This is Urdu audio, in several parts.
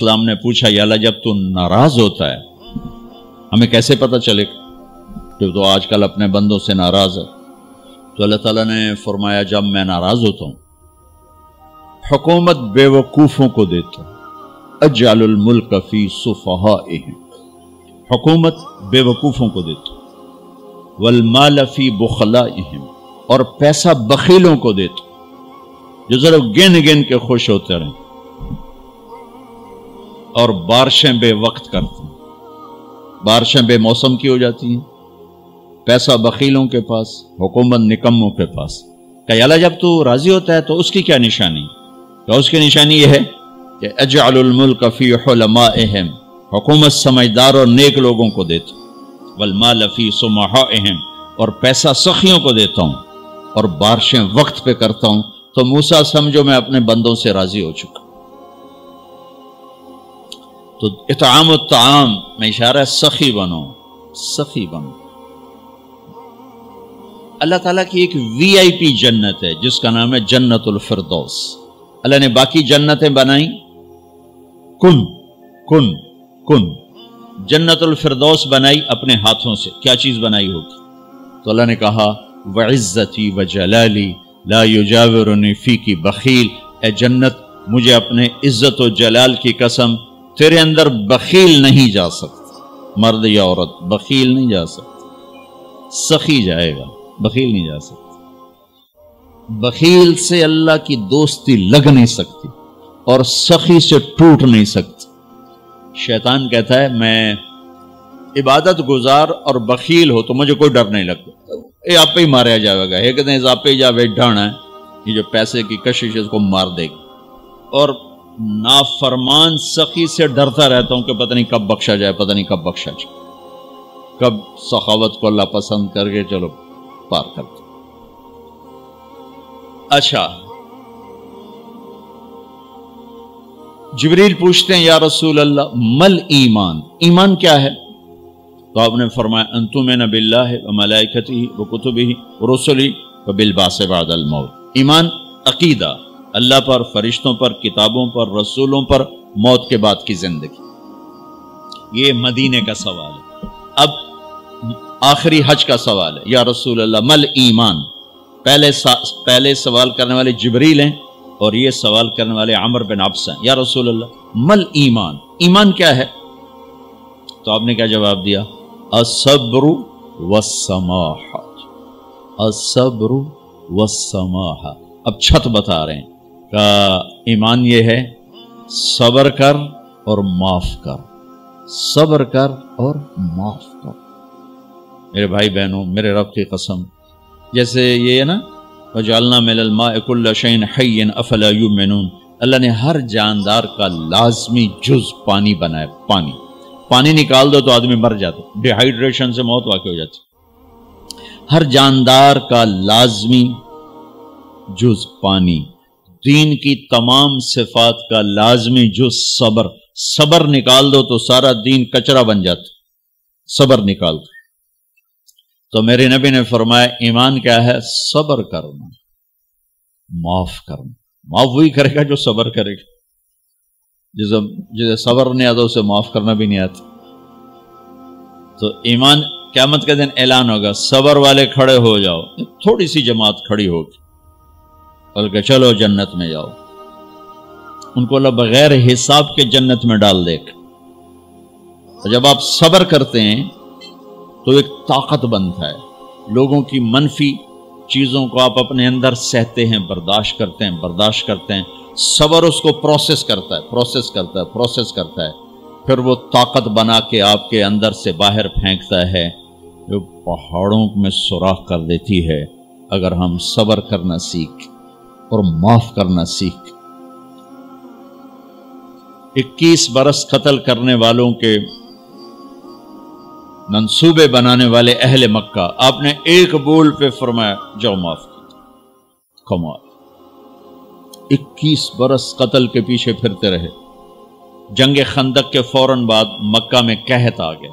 السلام نے پوچھا یا اللہ جب تو ناراض ہوتا ہے ہمیں کیسے پتہ چلے کہ تو آج کل اپنے بندوں سے ناراض ہے؟ تو اللہ تعالیٰ نے فرمایا جب میں ناراض ہوتا ہوں حکومت بے وقوفوں کو دیتا ہوں، اجعل الملک فی صفہائہم، حکومت بے وقوفوں کو دیتا ہوں، والمال فی بخلائہم، اور پیسہ بخیلوں کو دیتا ہوں جو ذرا گن گن کے خوش ہوتے رہیں، اور بارشیں بے وقت کرتے ہیں، بارشیں بے موسم کی ہو جاتی ہیں، پیسہ بخیلوں کے پاس، حکومت نکموں کے پاس۔ کہ اللہ جب تو راضی ہوتا ہے تو اس کی کیا نشانی؟ کہ اس کی نشانی یہ ہے کہ اجعل الملک فی حلمائہم، حکومت سمجھدار اور نیک لوگوں کو دیتا ہوں، والمال فی سمحائہم، اور پیسہ سخیوں کو دیتا ہوں، اور بارشیں وقت پہ کرتا ہوں۔ تو موسیٰ سمجھو میں اپنے بندوں سے راضی ہو چکا۔ تو اطعام الطعام میں اشارہ ہے سخی بنو، سخی بنو۔ اللہ تعالیٰ کی ایک وی آئی پی جنت ہے جس کا نام ہے جنت الفردوس۔ اللہ نے باقی جنتیں بنائیں کن کن کن، جنت الفردوس بنائی اپنے ہاتھوں سے۔ کیا چیز بنائی ہوگی؟ تو اللہ نے کہا وعزتی وجلالی لا یجاورنی فیکی بخیل، اے جنت مجھے اپنے عزت و جلال کی قسم تیرے اندر بخیل نہیں جا سکتا، مرد یا عورت بخیل نہیں جا سکتا، سخی جائے گا، بخیل نہیں جا سکتا۔ بخیل سے اللہ کی دوستی لگ نہیں سکتی اور سخی سے ٹوٹ نہیں سکتی۔ شیطان کہتا ہے میں عبادت گزار اور بخیل ہو تو مجھے کوئی ڈر نہیں لگتا، یہ آپ پہ ہی ماریا جائے گا، ایک دن آپ پہ جا ڈھانا ہے، یہ جو پیسے کی کشش ہے اس کو مار دے گی۔ اور نافرمان سخی سے ڈرتا رہتا ہوں کہ پتہ نہیں کب بخشا جائے، پتہ نہیں کب بخشا جائے، کب سخاوت کو اللہ پسند کر کے چلو پار کرتے۔ اچھا، جبریل پوچھتے ہیں یا رسول اللہ مل ایمان، ایمان کیا ہے؟ تو آپ نے فرمایا ان تؤمن باللہ وملائکتہ وکتبہ ورسلہ وبالبعث بعد الموت۔ ایمان عقیدہ، اللہ پر، فرشتوں پر، کتابوں پر، رسولوں پر، موت کے بعد کی زندگی۔ یہ مدینے کا سوال ہے۔ اب آخری حج کا سوال ہے یا رسول اللہ مل ایمان۔ پہلے سوال کرنے والے جبریل ہیں اور یہ سوال کرنے والے عمر بن عبس ہیں۔ یا رسول اللہ مل ایمان، ایمان کیا ہے؟ تو آپ نے کیا جواب دیا؟ الصبر والسماحہ، الصبر والسماحہ۔ اب چھت بتا رہے ہیں کہ ایمان یہ ہے صبر کر اور معاف کر، صبر کر اور معاف کر۔ میرے بھائی بہنوں، میرے رب کی قسم، جیسے یہ ہے نا وَجَعَلْنَا مِنَ الْمَاءِ كُلَّ شَيْءٍ حَيٍّ أَفَلَا يُؤْمِنُونَ، اللہ نے ہر جاندار کا لازمی جز پانی بنایا۔ پانی نکال دو تو آدمی مر جاتا، ڈی ہائیڈریشن سے موت واقع ہو جاتی۔ ہر جاندار کا لازمی جز پانی، دین کی تمام صفات کا لازمی جز صبر، صبر نکال دو تو سارا دین کچرا بن جاتا، صبر نکال دو۔ تو میرے نبی نے فرمایا ایمان کیا ہے؟ صبر کرنا، معاف کرنا۔ معاف وہی کرے گا جو صبر کرے گا، جسے صبر نہیں آتا اسے معاف کرنا بھی نہیں آتا۔ تو ایمان قیامت کے دن اعلان ہوگا صبر والے کھڑے ہو جاؤ، تھوڑی سی جماعت کھڑی ہوگی، بلکہ چلو جنت میں جاؤ۔ ان کو اللہ بغیر حساب کے جنت میں ڈال دے گا۔ اور جب آپ صبر کرتے ہیں تو ایک طاقت بنتا ہے، لوگوں کی منفی چیزوں کو آپ اپنے اندر سہتے ہیں، برداشت کرتے ہیں، برداشت کرتے ہیں۔ صبر اس کو پروسیس کرتا ہے، پروسیس کرتا ہے، پروسیس کرتا ہے، پھر وہ طاقت بنا کے آپ کے اندر سے باہر پھینکتا ہے جو پہاڑوں میں سوراخ کر دیتی ہے اگر ہم صبر کرنا سیکھ اور معاف کرنا سیکھ۔ 21 برس قتل کرنے والوں کے منصوبے بنانے والے اہل مکہ، آپ نے ایک بول پہ فرمایا جاؤ معاف کر۔ کمال، 21 برس قتل کے پیچھے پھرتے رہے۔ جنگ خندق کے فوراً بعد مکہ میں قحط آ گیا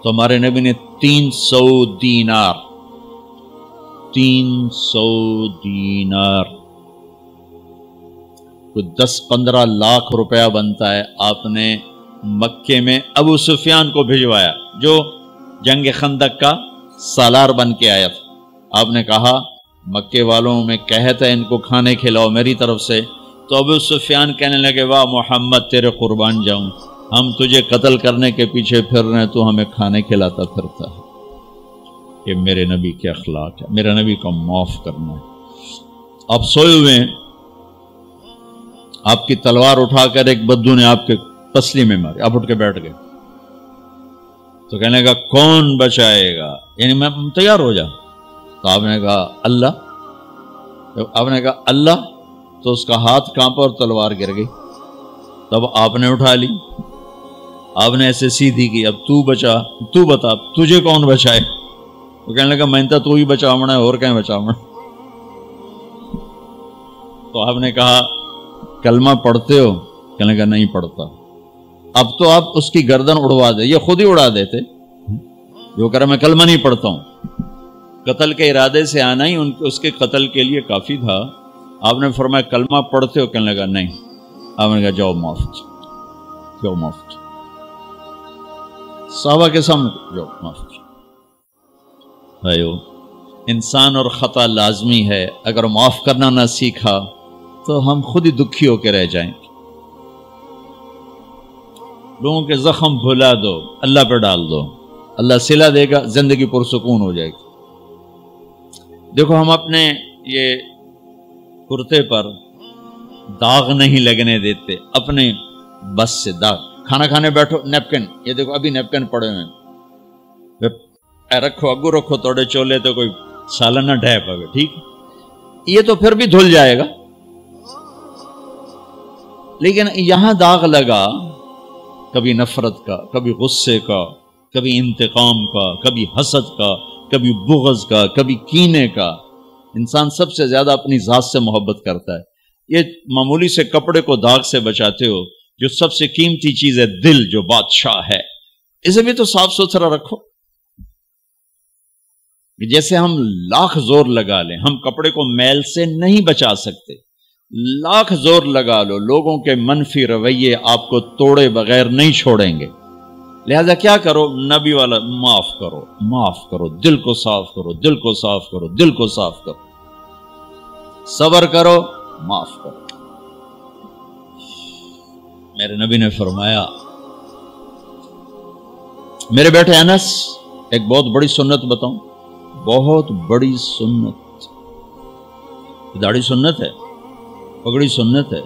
تو ہمارے نبی نے 300 دینار 300 دینار کوئی 10-15 لاکھ روپیہ بنتا ہے، آپ نے مکے میں ابو سفیان کو بھجوایا جو جنگ خندق کا سالار بن کے آیا تھا۔ آپ نے کہا مکے والوں میں کہتا ہے ان کو کھانے کھلاؤ میری طرف سے، تو ابو سفیان کہنے لگے واہ محمد تیرے قربان جاؤں، ہم تجھے قتل کرنے کے پیچھے پھر رہے ہیں، تو ہمیں کھانے کھلاتا پھرتا ہے۔ یہ میرے نبی کے اخلاق ہے، میرے نبی کو معاف کرنا ہے۔ آپ سوئے ہوئے ہیں، آپ کی تلوار اٹھا کر ایک بدو نے آپ کے پسلی میں ماری، آپ اٹھ کے بیٹھ گئے، تو کہنے لگا کون بچائے گا، یعنی میں تیار ہو جا، تو آپ نے کہا اللہ، آپ نے کہا اللہ، تو اس کا ہاتھ کانپا اور تلوار گر گئی۔ تب آپ نے اٹھا لی، آپ نے ایسے سیدھی کی، اب تو بچا، تو بتا تجھے کون بچائے؟ وہ کہنے لگا میں تو ہی بچاونا ہے، اور کہیں بچاونا۔ تو آپ نے کہا کلمہ پڑھتے ہو؟ کہنے لگا نہیں پڑھتا۔ اب تو آپ اس کی گردن اڑوا دے، یہ خود ہی اڑا دیتے، جو کہہ رہا میں کلمہ نہیں پڑھتا ہوں۔ قتل کے ارادے سے آنا ہی اس کے قتل کے لیے کافی تھا۔ آپ نے فرمایا کلمہ پڑھتے ہو؟ کہنے لگا نہیں۔ آپ نے کہا جاؤ معاف، جاؤ معاف، صحابہ کے سامنے جاؤ معاف۔ بھائیو، انسان اور خطا لازمی ہے، اگر معاف کرنا نہ سیکھا تو ہم خود ہی دکھی ہو کے رہ جائیں گے۔ لوگوں کے زخم بھلا دو، اللہ پہ ڈال دو، اللہ صلہ دے گا، زندگی پرسکون ہو جائے گی۔ دیکھو ہم اپنے یہ کرتے پر داغ نہیں لگنے دیتے، اپنے بس سے داغ، کھانا کھانے بیٹھو نیپکن، یہ دیکھو ابھی نیپکن پڑے ہوئے، رکھو اگو رکھو توڑے چولے تو کوئی سالن نہ ڈھے پاوے، ٹھیک، یہ تو پھر بھی دھل جائے گا، لیکن یہاں داغ لگا، کبھی نفرت کا، کبھی غصے کا، کبھی انتقام کا، کبھی حسد کا، کبھی بغض کا، کبھی کینے کا۔ انسان سب سے زیادہ اپنی ذات سے محبت کرتا ہے۔ یہ معمولی سے کپڑے کو داغ سے بچاتے ہو، جو سب سے قیمتی چیز ہے دل، جو بادشاہ ہے، اسے بھی تو صاف ستھرا رکھو۔ جیسے ہم لاکھ زور لگا لیں، ہم کپڑے کو میل سے نہیں بچا سکتے، لاکھ زور لگا لو، لوگوں کے منفی رویے آپ کو توڑے بغیر نہیں چھوڑیں گے۔ لہذا کیا کرو؟ نبی والا معاف کرو، معاف کرو، دل کو صاف کرو، دل کو صاف کرو، دل کو صاف کرو، صبر کرو، معاف کرو۔ میرے نبی نے فرمایا، میرے بیٹے انس، ایک بہت بڑی سنت بتاؤں، بہت بڑی سنت، داڑھی سنت ہے، پگڑی سنت ہے،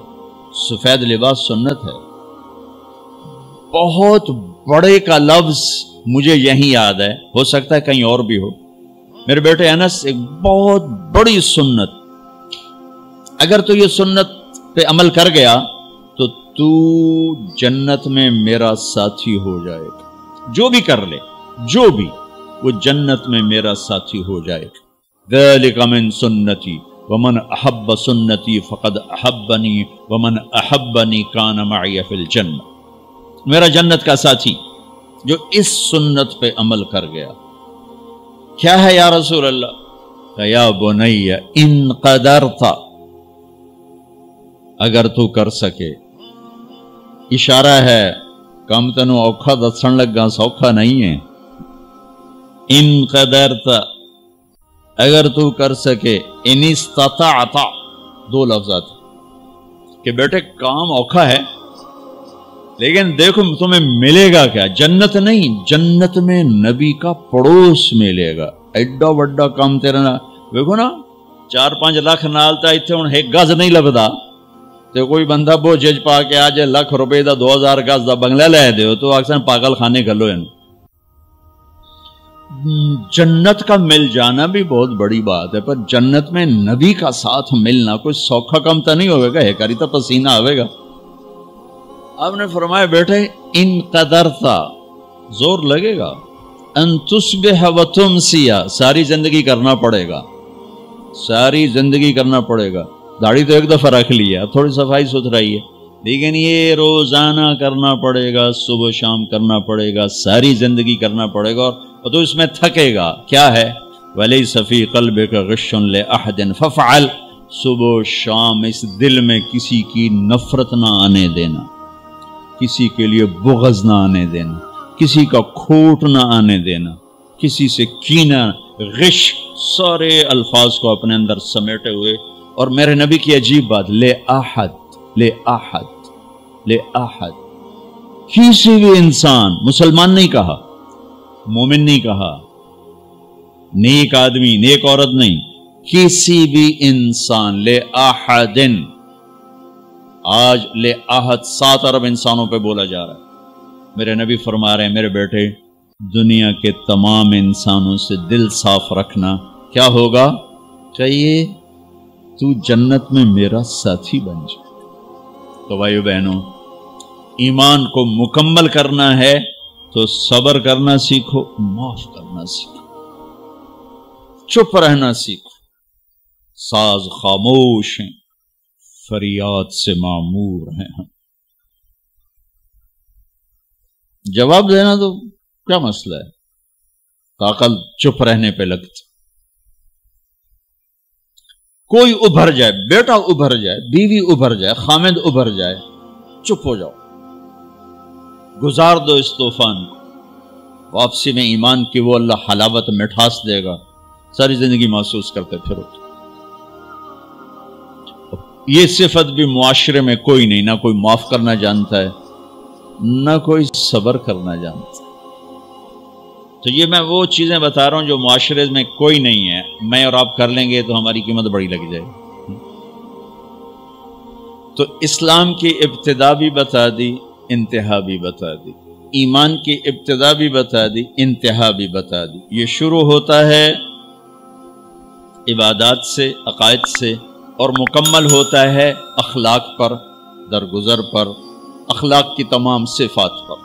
سفید لباس سنت ہے۔ بہت بڑے کا لفظ مجھے یہیں یاد ہے، ہو سکتا ہے کہیں اور بھی ہو۔ میرے بیٹے انس، ایک بہت بڑی سنت، اگر تو یہ سنت پہ عمل کر گیا تو تو جنت میں میرا ساتھی ہو جائے گا، جو بھی کر لے، جو بھی، وہ جنت میں میرا ساتھی ہو جائے گا۔ ذالک من سنتی ومن احب سنتی فقد احبنی ومن احبنی کان معی فی الجنہ۔ میرا جنت کا ساتھی جو اس سنت پہ عمل کر گیا۔ کیا ہے یا رسول اللہ؟ کہ یا بنی ان قدرت، اگر تو کر سکے، اشارہ ہے کم تنو اوکھا دسن لگا سوکھا نہیں ہے، ان قدرت، اگر تو کر سکے، ان استطاعت، دو لفظات کہ بیٹے کام اوکھا ہے، لیکن دیکھو تمہیں ملے گا کیا؟ جنت نہیں، جنت میں نبی کا پڑوس ملے گا۔ ایڈا وڈا کام تیرا نا، دیکھو نا 4-5 لاکھ نالتا ایتھے ہن ایک گز نہیں لبدا، تے کوئی بندہ بوجھ پا کے آ جائے لاکھ روپے دا 2000 گز دا بنگلہ لے دیو تو اکثر پاگل خانے گلو ہیں۔ جنت کا مل جانا بھی بہت بڑی بات ہے، پر جنت میں نبی کا ساتھ ملنا کوئی سوکھا کم تا نہیں ہوئے گا، ہے کاری تا پسینہ آوے گا۔ آپ نے فرمایا بیٹھے ان قدرتا، زور لگے گا، ان تصبح و تمسی، ساری زندگی کرنا پڑے گا، ساری زندگی کرنا پڑے گا۔ داڑھی تو ایک دفعہ رکھ لی ہے، تھوڑی صفائی ستھرائی ہے، لیکن یہ روزانہ کرنا پڑے گا، صبح شام کرنا پڑے گا، ساری زندگی کرنا پڑے گا، اور تو اس میں تھکے گا۔ کیا ہے؟ وَلَيْسَ فِي قَلْبِكَ غِشٌّ لِأَحَدٍ فَافْعَلْ صبح و شام اس دل میں کسی کی نفرت نہ آنے دینا، کسی کے لیے بغض نہ آنے دینا، کسی کا کھوٹ نہ آنے دینا، کسی سے کینہ، غش، سارے الفاظ کو اپنے اندر سمیٹے ہوئے. اور میرے نبی کی عجیب بات، لے احد، کسی بھی انسان، مسلمان نہیں کہا، مومن نہیں کہا، نیک آدمی، نیک عورت نہیں، کسی بھی انسان، لے احدن. آج لے احد 7 ارب انسانوں پہ بولا جا رہا ہے. میرے نبی فرما رہے ہیں، میرے بیٹے دنیا کے تمام انسانوں سے دل صاف رکھنا. کیا ہوگا؟ چاہیے تو جنت میں میرا ساتھی بن جائے. تو بھائیو بہنوں، ایمان کو مکمل کرنا ہے تو صبر کرنا سیکھو، معاف کرنا سیکھو، چپ رہنا سیکھو. ساز خاموش ہیں، فریاد سے معمور ہیں. جواب دینا تو کیا مسئلہ ہے، عقل چپ رہنے پہ لگتی. کوئی ابھر جائے، بیٹا ابھر جائے، بیوی ابھر جائے، خامد ابھر جائے، چپ ہو جاؤ، گزار دو اس طوفان کو. واپسی میں ایمان کی وہ اللہ حلاوت مٹھاس دے گا، ساری زندگی محسوس کرتے پھرو. یہ صفت بھی معاشرے میں کوئی نہیں، نہ کوئی معاف کرنا جانتا ہے، نہ کوئی صبر کرنا جانتا ہے. تو یہ میں وہ چیزیں بتا رہا ہوں جو معاشرے میں کوئی نہیں ہے. میں اور آپ کر لیں گے تو ہماری قیمت بڑی لگ جائے گی. تو اسلام کی ابتدا بھی بتا دی، انتہا بھی بتا دی. ایمان کی ابتدا بھی بتا دی، انتہا بھی بتا دی. یہ شروع ہوتا ہے عبادات سے، عقائد سے، اور مکمل ہوتا ہے اخلاق پر، درگزر پر، اخلاق کی تمام صفات پر.